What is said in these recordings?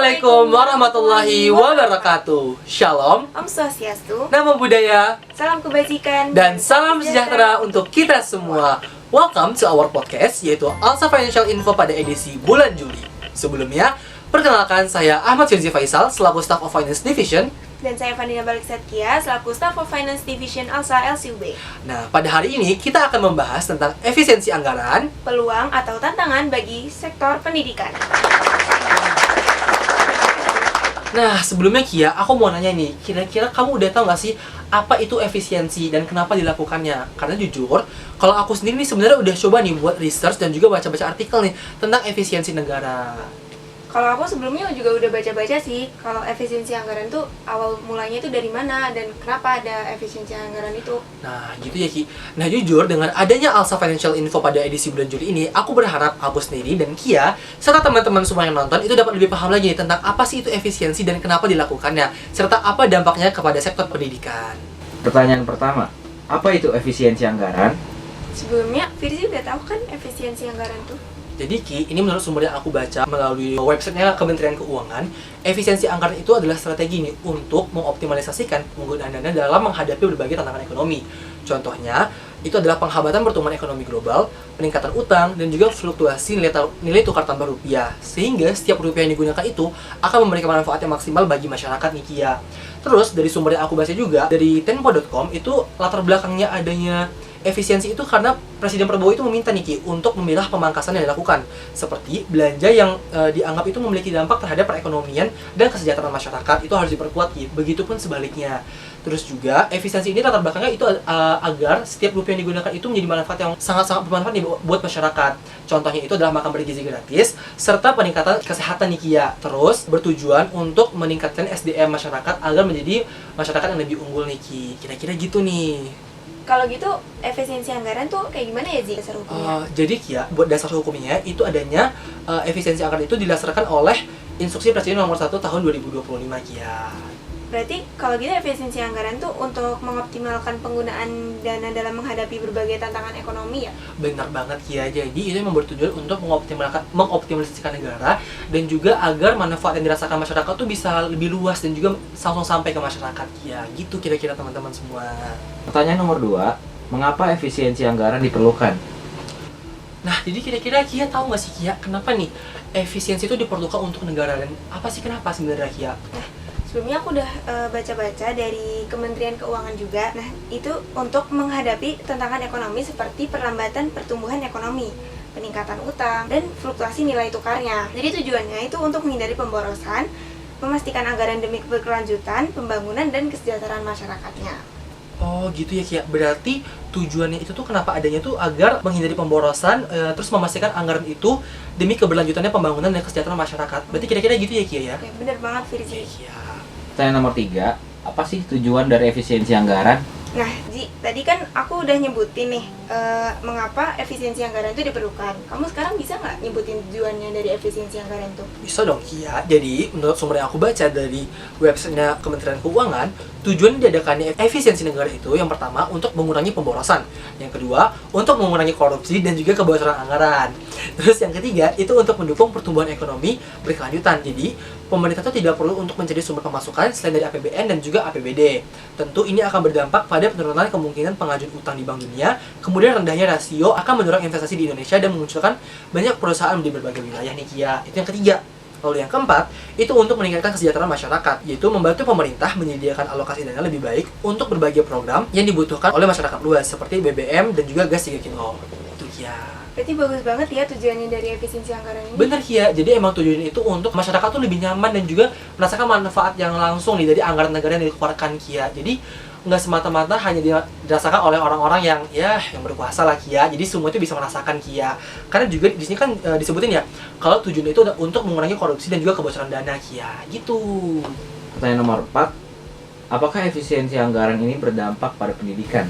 Assalamualaikum warahmatullahi wabarakatuh. Shalom, Om Swastiastu, Namo Buddhaya, salam kebajikan, dan salam sejahtera untuk kita semua. Welcome to our podcast, yaitu Alsa Financial Info pada edisi bulan Juli. Sebelumnya, perkenalkan saya Ahmad Firzi Faisal, selaku Staff of Finance Division. Dan saya Fandina Balik Satkia, selaku Staff of Finance Division Alsa LCUB. Nah, pada hari ini kita akan membahas tentang efisiensi anggaran, Peluang atau tantangan bagi sektor pendidikan. Nah, sebelumnya Kia, aku mau nanya nih, kira-kira kamu udah tahu nggak sih apa itu efisiensi dan kenapa dilakukannya? Karena jujur, kalau aku sendiri nih sebenarnya udah coba nih buat research dan juga baca-baca artikel nih tentang efisiensi negara. Kalau aku sebelumnya juga udah baca-baca sih, kalau efisiensi anggaran tuh awal mulanya itu dari mana dan kenapa ada efisiensi anggaran itu. Nah, gitu ya Ki. Nah, jujur dengan adanya Alsa Financial Info pada edisi bulan Juli ini, aku berharap aku sendiri dan Kia serta teman-teman semua yang nonton itu dapat lebih paham lagi nih tentang apa sih itu efisiensi dan kenapa dilakukannya, serta apa dampaknya kepada sektor pendidikan. Pertanyaan pertama, apa itu efisiensi anggaran? Sebelumnya, Firzi udah tahu kan efisiensi anggaran tuh? Jadi Ki, ini menurut sumber yang aku baca melalui websitenya Kementerian Keuangan, efisiensi anggaran itu adalah strategi nih untuk mengoptimalisasikan penggunaan dana dalam menghadapi berbagai tantangan ekonomi. Contohnya, itu adalah penghambatan pertumbuhan ekonomi global, peningkatan utang, dan juga fluktuasi nilai tukar tambah rupiah. Sehingga setiap rupiah yang digunakan itu akan memberikan manfaat yang maksimal bagi masyarakat nih Kia. Terus, dari sumber yang aku baca juga, dari tempo.com, itu latar belakangnya adanya efisiensi itu karena Presiden Prabowo itu meminta nih Ki untuk memilah pemangkasan yang dilakukan, seperti belanja yang dianggap itu memiliki dampak terhadap perekonomian dan kesejahteraan masyarakat itu harus diperkuat Ki. Begitupun sebaliknya. Terus juga efisiensi ini latar belakangnya itu agar setiap rupiah yang digunakan itu menjadi manfaat yang sangat-sangat bermanfaat nih buat masyarakat. Contohnya itu adalah makan bergizi gratis serta peningkatan kesehatan nih Kia. Terus bertujuan untuk meningkatkan SDM masyarakat agar menjadi masyarakat yang lebih unggul nih Ki. Kira-kira gitu nih. Kalau gitu, efisiensi anggaran tuh kayak gimana ya, Zi, dasar hukumnya? Jadi Kia, buat dasar hukumnya itu adanya efisiensi anggaran itu didasarkan oleh Instruksi Presiden nomor 1 tahun 2025 Kia. Berarti kalau gitu efisiensi anggaran tuh untuk mengoptimalkan penggunaan dana dalam menghadapi berbagai tantangan ekonomi ya? Benar banget Kia, jadi itu memang bertujuan untuk mengoptimalisasikan negara dan juga agar manfaat yang dirasakan masyarakat tuh bisa lebih luas dan juga langsung sampai ke masyarakat Kia. Gitu kira-kira teman-teman semua. Pertanyaan nomor 2, mengapa efisiensi anggaran diperlukan? Nah, jadi kira-kira Kia tahu nggak sih Kia, kenapa nih efisiensi itu diperlukan untuk negara dan apa sih kenapa sebenarnya Kia? Sebelumnya aku udah baca-baca dari Kementerian Keuangan juga. Nah, itu untuk menghadapi tantangan ekonomi seperti perlambatan pertumbuhan ekonomi, peningkatan utang, dan fluktuasi nilai tukarnya. Jadi tujuannya itu untuk menghindari pemborosan, memastikan anggaran demi berkelanjutan, pembangunan, dan kesejahteraan masyarakatnya. Oh gitu ya Kia, berarti tujuannya itu tuh kenapa adanya tuh agar menghindari pemborosan, terus memastikan anggaran itu demi keberlanjutannya pembangunan dan kesejahteraan masyarakat. Berarti kira-kira gitu ya Kia ya? Ya, bener banget Firzi. Iya. Pertanyaan nomor 3, apa sih tujuan dari efisiensi anggaran? Nah, Ji, tadi kan aku udah nyebutin nih mengapa efisiensi anggaran itu diperlukan. Kamu sekarang bisa nggak nyebutin tujuannya dari efisiensi anggaran itu? Bisa dong Kia. Jadi menurut sumber yang aku baca dari websitenya Kementerian Keuangan, tujuan diadakannya efisiensi negara itu yang pertama untuk mengurangi pemborosan, yang kedua untuk mengurangi korupsi dan juga kebocoran anggaran. Terus yang ketiga itu untuk mendukung pertumbuhan ekonomi berkelanjutan. Jadi pemerintah itu tidak perlu untuk mencari sumber pemasukan selain dari APBN dan juga APBD. Tentu ini akan berdampak pada penurunan kemungkinan pengajuan utang di Bank Dunia, kemudian rendahnya rasio akan mendorong investasi di Indonesia dan memunculkan banyak perusahaan di berbagai wilayah nih Kia. Itu yang ketiga. Lalu yang keempat, itu untuk meningkatkan kesejahteraan masyarakat, yaitu membantu pemerintah menyediakan alokasi dana lebih baik untuk berbagai program yang dibutuhkan oleh masyarakat luas, seperti BBM dan juga gas 3 kilo. Itu Kia. Berarti bagus banget ya tujuannya dari efisiensi anggaran ini. Bener Kia, jadi emang tujuannya itu untuk masyarakat tuh lebih nyaman dan juga merasakan manfaat yang langsung nih dari anggaran negara yang dikeluarkan Kia. Jadi nggak semata-mata hanya dirasakan oleh orang-orang yang berkuasa lah Kia. Jadi semua itu bisa merasakan Kia. Karena juga di sini kan disebutin ya, kalau tujuannya itu untuk mengurangi korupsi dan juga kebocoran dana Kia. Gitu. Pertanyaan nomor 4, apakah efisiensi anggaran ini berdampak pada pendidikan?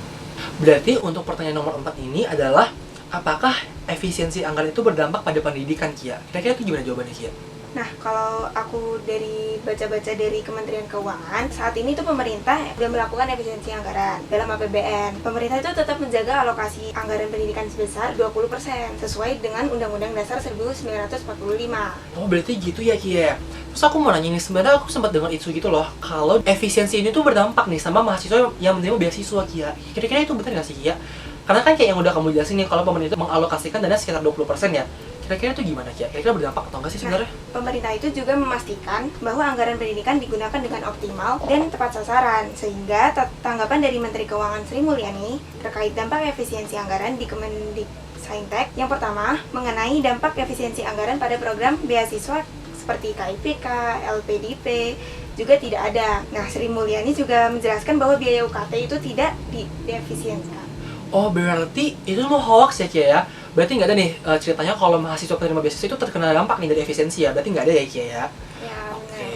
Berarti untuk pertanyaan nomor 4 ini adalah apakah efisiensi anggaran itu berdampak pada pendidikan Kia? Kira-kira itu gimana jawabannya Kia? Nah, kalau aku dari baca-baca dari Kementerian Keuangan, saat ini tuh pemerintah sudah melakukan efisiensi anggaran dalam APBN. Pemerintah itu tetap menjaga alokasi anggaran pendidikan sebesar 20% sesuai dengan Undang-Undang Dasar 1945. Oh, berarti gitu ya Kia. Terus aku mau nanya nih, sebenarnya aku sempat dengar isu gitu loh, kalau efisiensi ini tuh berdampak nih sama mahasiswa yang menerima beasiswa Kia. Kira-kira itu benar nggak sih Kia? Karena kan kayak yang udah kamu jelasin nih, kalau pemerintah mengalokasikan dana sekitar 20% ya. Kira-kira itu gimana Kia? Kira-kira berdampak atau enggak sih sebenarnya? Pemerintah itu juga memastikan bahwa anggaran pendidikan digunakan dengan optimal dan tepat sasaran, sehingga tanggapan dari Menteri Keuangan Sri Mulyani terkait dampak efisiensi anggaran di Kemendiksaintek yang pertama mengenai dampak efisiensi anggaran pada program beasiswa seperti KIPK, LPDP juga tidak ada. Nah, Sri Mulyani juga menjelaskan bahwa biaya UKT itu tidak diefisiensikan. Oh, berarti itu semua hoax ya Kia ya? Berarti nggak ada nih ceritanya kalau mahasiswa penerima beasiswa itu terkena dampak nih dari efisiensi ya? Berarti nggak ada ya Kia ya? Ya, Oke.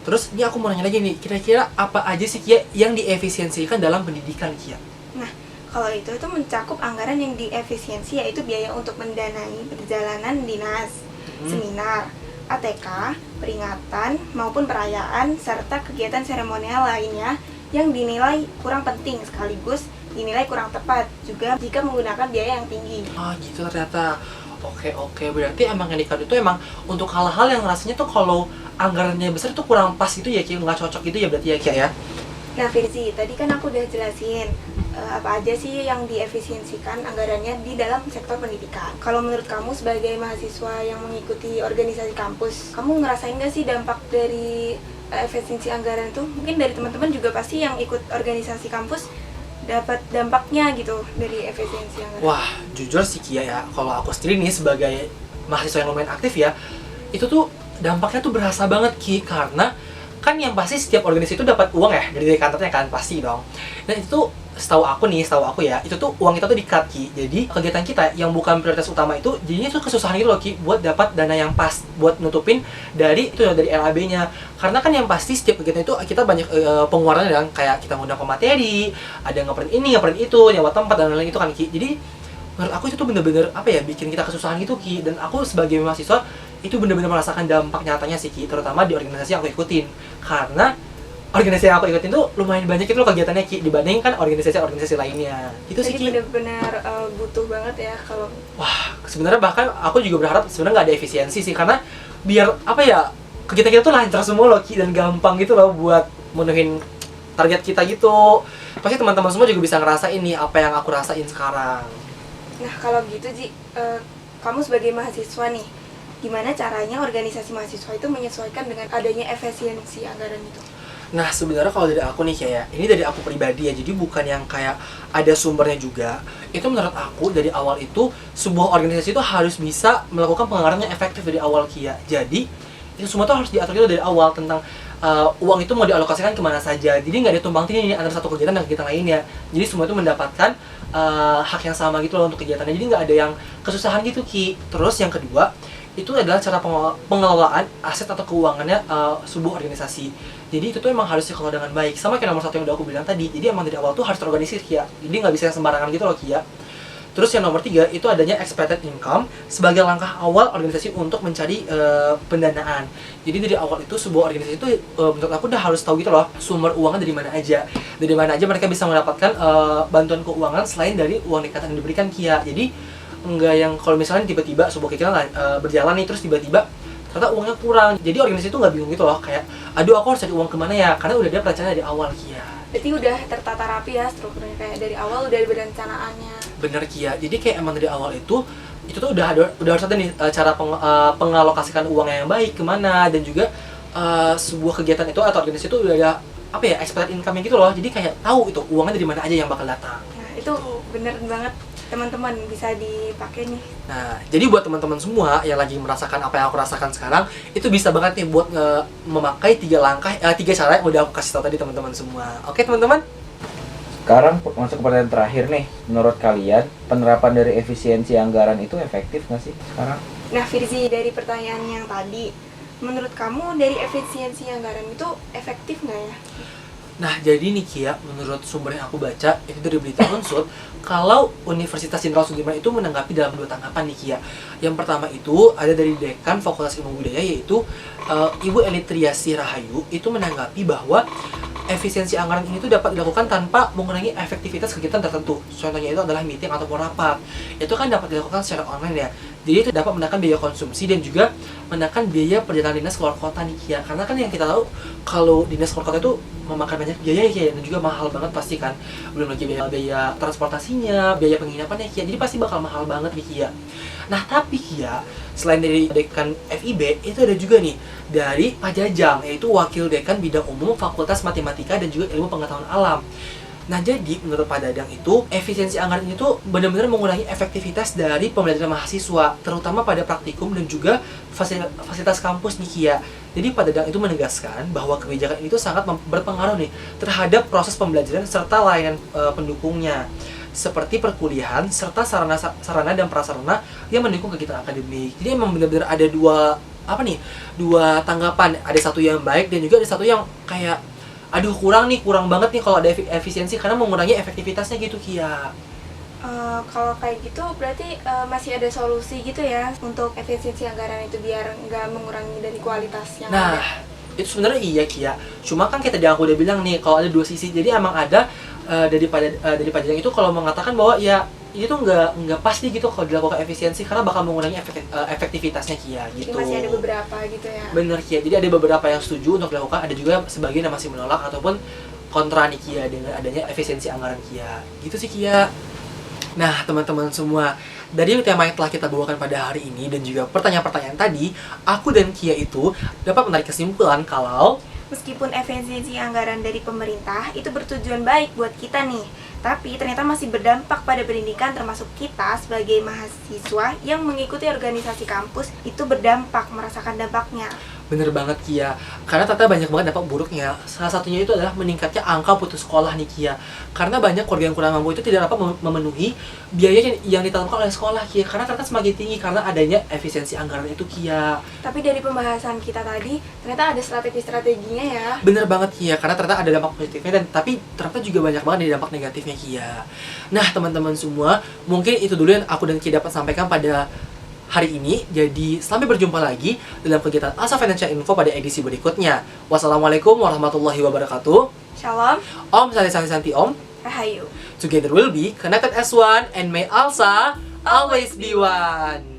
Terus ini aku mau nanya lagi nih, kira-kira apa aja sih Kia yang diefisiensikan dalam pendidikan Kia? Nah, kalau itu mencakup anggaran yang diefisiensi, yaitu biaya untuk mendanai perjalanan dinas, seminar, ATK, peringatan, maupun perayaan, serta kegiatan seremonial lainnya yang dinilai kurang penting sekaligus dinilai kurang tepat juga jika menggunakan biaya yang tinggi. Ah gitu ternyata. Oke, berarti emang yang itu emang untuk hal-hal yang rasanya tuh kalau anggarannya besar itu kurang pas gitu ya Kia, nggak cocok gitu ya berarti ya Kia ya? Nah Firzi, tadi kan aku udah jelasin apa aja sih yang diefisiensikan anggarannya di dalam sektor pendidikan. Kalau menurut kamu sebagai mahasiswa yang mengikuti organisasi kampus, kamu ngerasain nggak sih dampak dari efisiensi anggaran itu? Mungkin dari teman-teman juga pasti yang ikut organisasi kampus dapat dampaknya gitu dari efisiensi anggaran. Wah, jujur sih Kia ya, kalau aku sendiri nih sebagai mahasiswa yang lumayan aktif ya, itu tuh dampaknya tuh berasa banget Ki, karena kan yang pasti setiap organisasi itu dapat uang ya dari kantornya kan, pasti dong. Dan itu tuh setahu aku ya, itu tuh uang kita tuh di-cut Ki. Jadi kegiatan kita yang bukan prioritas utama itu jadinya tuh kesusahan gitu loh Ki buat dapat dana yang pas buat nutupin dari itu dari LAB-nya. Karena kan yang pasti setiap kegiatan itu kita banyak pengeluarannya kan, kayak kita ngundang pemateri, ada ngeprint ini, ngeprint itu, nyewa tempat dan lain-lain itu kan Ki. Jadi menurut aku itu tuh bener-bener apa ya, bikin kita kesusahan gitu Ki. Dan aku sebagai mahasiswa itu bener-bener merasakan dampak nyatanya sih Ki, terutama di organisasi yang aku ikutin. Karena organisasi yang aku ikutin tuh lumayan banyak itu loh kegiatannya Ki, dibandingkan organisasi-organisasi lainnya. Itu sih Ki. Jadi benar-benar butuh banget ya kalau. Wah, sebenarnya bahkan aku juga berharap sebenarnya nggak ada efisiensi sih, karena biar apa ya, kegiatan kita tuh lancar semua loh Ki, dan gampang gitu loh buat menuhin target kita gitu. Pasti teman-teman semua juga bisa ngerasain nih apa yang aku rasain sekarang. Nah kalau gitu Ji, kamu sebagai mahasiswa nih, gimana caranya organisasi mahasiswa itu menyesuaikan dengan adanya efisiensi anggaran itu? Nah sebenarnya kalau dari aku nih kayak, ini dari aku pribadi ya, jadi bukan yang kayak ada sumbernya juga. Itu menurut aku dari awal itu sebuah organisasi itu harus bisa melakukan penganggaran yang efektif dari awal Kia. Jadi itu semua tuh harus diatur gitu dari awal tentang uang itu mau dialokasikan kemana saja. Jadi nggak ada tumpang tindih antara satu kegiatan dan kegiatan lainnya. Jadi semua itu mendapatkan hak yang sama gitu loh untuk kegiatannya. Jadi nggak ada yang kesusahan gitu Ki. Terus yang kedua itu adalah cara pengelolaan aset atau keuangannya sebuah organisasi. Jadi itu tuh emang harus dikelola dengan baik. Sama kayak nomor satu yang udah aku bilang tadi. Jadi emang dari awal tuh harus terorganisir Kia. Jadi nggak bisa sembarangan gitu loh Kia. Terus yang nomor 3 itu adanya expected income sebagai langkah awal organisasi untuk mencari pendanaan. Jadi dari awal itu sebuah organisasi itu menurut aku udah harus tahu gitu loh sumber uangnya dari mana aja. Dari mana aja mereka bisa mendapatkan bantuan keuangan selain dari uang nekatan yang diberikan Kia. Jadi enggak yang kalau misalnya tiba-tiba sebuah kegiatan berjalan nih terus tiba-tiba ternyata uangnya kurang. Jadi organisasi itu nggak bingung gitu loh, kayak aduh aku harus cari uang kemana ya, karena udah ada perencanaan dari awal Kia. Berarti udah tertata rapi ya strukturnya, kayak dari awal udah ada perencanaannya. Bener Kia, jadi kayak emang dari awal itu tuh udah harus ada nih cara pengalokasikan uangnya yang baik kemana, dan juga sebuah kegiatan itu atau organisasi itu udah ada apa ya, expected income gitu loh. Jadi kayak tahu itu uangnya dari mana aja yang bakal datang. Nah itu bener banget teman-teman, bisa dipakai nih. Nah, jadi buat teman-teman semua yang lagi merasakan apa yang aku rasakan sekarang, itu bisa banget nih buat memakai 3 cara yang udah aku kasih tahu tadi teman-teman semua. Oke teman-teman? Sekarang masuk ke pertanyaan terakhir nih. Menurut kalian, penerapan dari efisiensi anggaran itu efektif nggak sih sekarang? Nah Firzi, dari pertanyaan yang tadi, menurut kamu dari efisiensi anggaran itu efektif nggak ya? Nah, jadi nih Kia, menurut sumber yang aku baca, itu dari berita Unsur, kalau Universitas Jenderal Sudirman itu menanggapi dalam 2 tanggapan nih Kia. Yang pertama itu ada dari Dekan Fakultas Ilmu Budaya, yaitu Ibu Elitriasi Rahayu, itu menanggapi bahwa efisiensi anggaran ini tuh dapat dilakukan tanpa mengurangi efektivitas kegiatan tertentu. Contohnya itu adalah meeting ataupun rapat. Itu kan dapat dilakukan secara online ya. Jadi itu dapat menekan biaya konsumsi dan juga menekan biaya perjalanan dinas keluar kota nih Kia. Karena kan yang kita tahu kalau dinas keluar kota itu memakan banyak biaya ya Kia, dan juga mahal banget pasti kan. Belum lagi biaya transportasinya, biaya penginapannya Kia. Jadi pasti bakal mahal banget nih Kia. Nah tapi Kia, selain dari dekan FIB, itu ada juga nih dari Pak Jajang, yaitu Wakil Dekan Bidang Umum Fakultas Matematika dan juga Ilmu Pengetahuan Alam. Nah jadi menurut Pak Dadang itu efisiensi anggaran itu benar-benar mengurangi efektivitas dari pembelajaran mahasiswa, terutama pada praktikum dan juga fasilitas kampus nih Kia. Jadi Pak Dadang itu menegaskan bahwa kebijakan itu sangat berpengaruh nih terhadap proses pembelajaran serta layanan pendukungnya, seperti perkuliahan serta sarana dan prasarana yang mendukung kegiatan akademik. Jadi emang benar-benar ada dua tanggapan, ada satu yang baik dan juga ada satu yang kayak aduh kurang banget nih kalau ada efisiensi karena mengurangi efektivitasnya gitu Kia. Kalau kayak gitu berarti masih ada solusi gitu ya untuk efisiensi anggaran itu biar nggak mengurangi dari kualitas yang ada. Itu sebenarnya iya Kia. Cuma kan kita aku udah bilang nih kalau ada dua sisi. Jadi emang ada dari Pak Jajang itu kalau mengatakan bahwa ya itu nggak pasti gitu kalau dilakukan efisiensi karena bakal mengurangi efektivitasnya Kia gitu. Jadi masih ada beberapa gitu ya. Bener Kia. Jadi ada beberapa yang setuju untuk dilakukan, ada juga sebagian yang masih menolak ataupun kontra nih Kia dengan adanya efisiensi anggaran Kia. Gitu sih Kia. Nah teman-teman semua, dari tema yang telah kita bawakan pada hari ini dan juga pertanyaan-pertanyaan tadi, aku dan Kia itu dapat menarik kesimpulan kalau meskipun efisiensi anggaran dari pemerintah itu bertujuan baik buat kita nih, tapi ternyata masih berdampak pada pendidikan, termasuk kita sebagai mahasiswa yang mengikuti organisasi kampus itu berdampak, merasakan dampaknya. bener banget Kia, karena ternyata banyak banget dampak buruknya. Salah satunya itu adalah meningkatnya angka putus sekolah nih Kia, karena banyak keluarga yang kurang mampu itu tidak dapat memenuhi biaya yang ditanggung oleh sekolah Kia, karena ternyata semakin tinggi karena adanya efisiensi anggaran itu Kia. Tapi dari pembahasan kita tadi, ternyata ada strategi-strateginya ya. Bener banget Kia, karena ternyata ada dampak positifnya dan tapi ternyata juga banyak banget dari dampak negatifnya Kia. Nah teman-teman semua, mungkin itu dulu yang aku dan Kia dapat sampaikan pada hari ini. Jadi sampai berjumpa lagi dalam kegiatan Asa Financial Info pada edisi berikutnya. Wassalamualaikum warahmatullahi wabarakatuh. Shalom, Om Santi Santi Om. Rahayu. Together we'll be connected as one and may Alsa always be one.